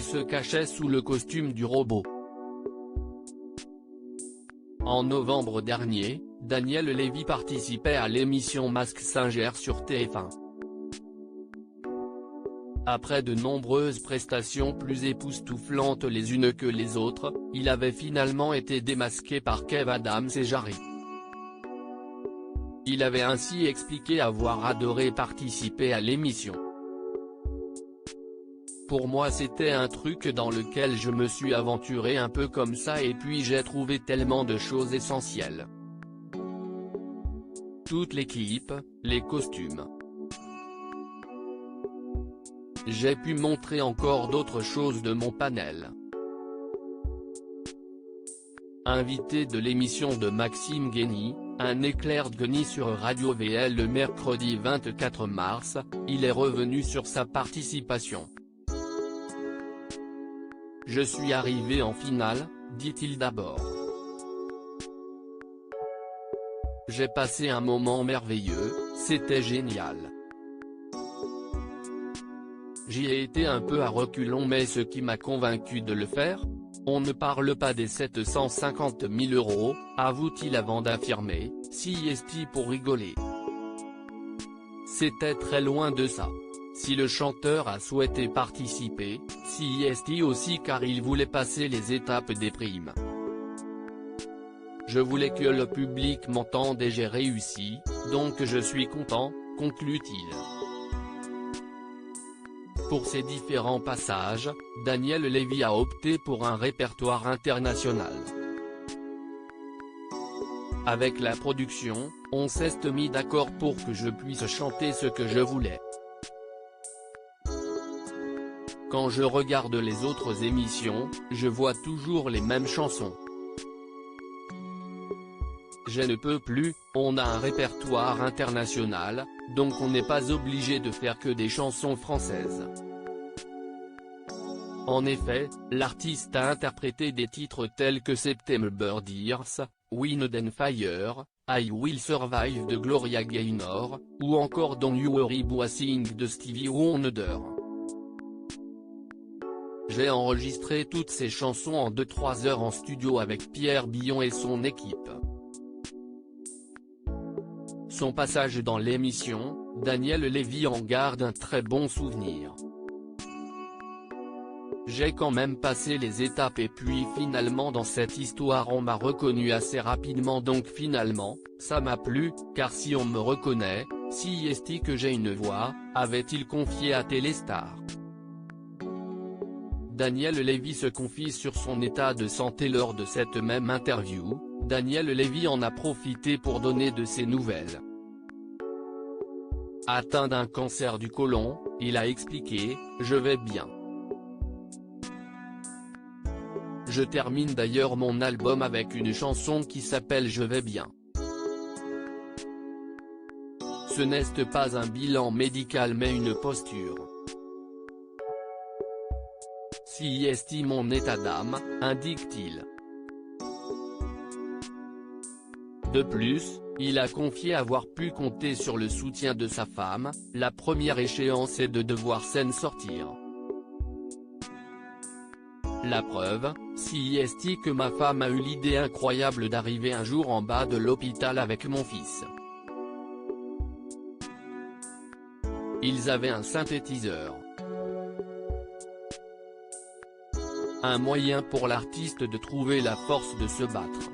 se cachait sous le costume du robot. En novembre dernier, Daniel Lévy participait à l'émission Mask Singer sur TF1. Après de nombreuses prestations plus époustouflantes les unes que les autres, il avait finalement été démasqué par Kev Adams et Jarry. Il avait ainsi expliqué avoir adoré participer à l'émission. Pour moi c'était un truc dans lequel je me suis aventuré un peu comme ça et puis j'ai trouvé tellement de choses essentielles. Toute l'équipe, les costumes. J'ai pu montrer encore d'autres choses de mon panel. Invité de l'émission de Maxime Guény, un éclair de génie sur Radio VL le mercredi 24 mars, il est revenu sur sa participation. Je suis arrivé en finale, dit-il d'abord. J'ai passé un moment merveilleux, c'était génial. J'y ai été un peu à reculons mais ce qui m'a convaincu de le faire, on ne parle pas des 750 000 €, avoue-t-il avant d'affirmer, CIST pour rigoler. C'était très loin de ça. Si le chanteur a souhaité participer, CIST aussi car il voulait passer les étapes des primes. Je voulais que le public m'entende et j'ai réussi, donc je suis content, conclut-il. Pour ces différents passages, Daniel Lévy a opté pour un répertoire international. Avec la production, on s'est mis d'accord pour que je puisse chanter ce que je voulais. Quand je regarde les autres émissions, je vois toujours les mêmes chansons. Je ne peux plus, on a un répertoire international, donc on n'est pas obligé de faire que des chansons françaises. En effet, l'artiste a interprété des titres tels que September Dears, Wind and Fire, I Will Survive de Gloria Gaynor, ou encore Don't You Worry Boy Sing de Stevie Wonder. J'ai enregistré toutes ces chansons en 2-3 heures en studio avec Pierre Billon et son équipe. Son passage dans l'émission, Daniel Lévy en garde un très bon souvenir. J'ai quand même passé les étapes et puis finalement dans cette histoire on m'a reconnu assez rapidement donc finalement, ça m'a plu, car si on me reconnaît, CIST que j'ai une voix, avait-il confié à Téléstar. Daniel Lévy se confie sur son état de santé lors de cette même interview. Daniel Lévy en a profité pour donner de ses nouvelles. Atteint d'un cancer du côlon, il a expliqué « Je vais bien. Je termine d'ailleurs mon album avec une chanson qui s'appelle Je vais bien. Ce n'est pas un bilan médical mais une posture. CIST mon état d'âme, indique-t-il. De plus, il a confié avoir pu compter sur le soutien de sa femme, la première échéance est de devoir s'en sortir. La preuve, CIST que ma femme a eu l'idée incroyable d'arriver un jour en bas de l'hôpital avec mon fils. Ils avaient un synthétiseur. Un moyen pour l'artiste de trouver la force de se battre.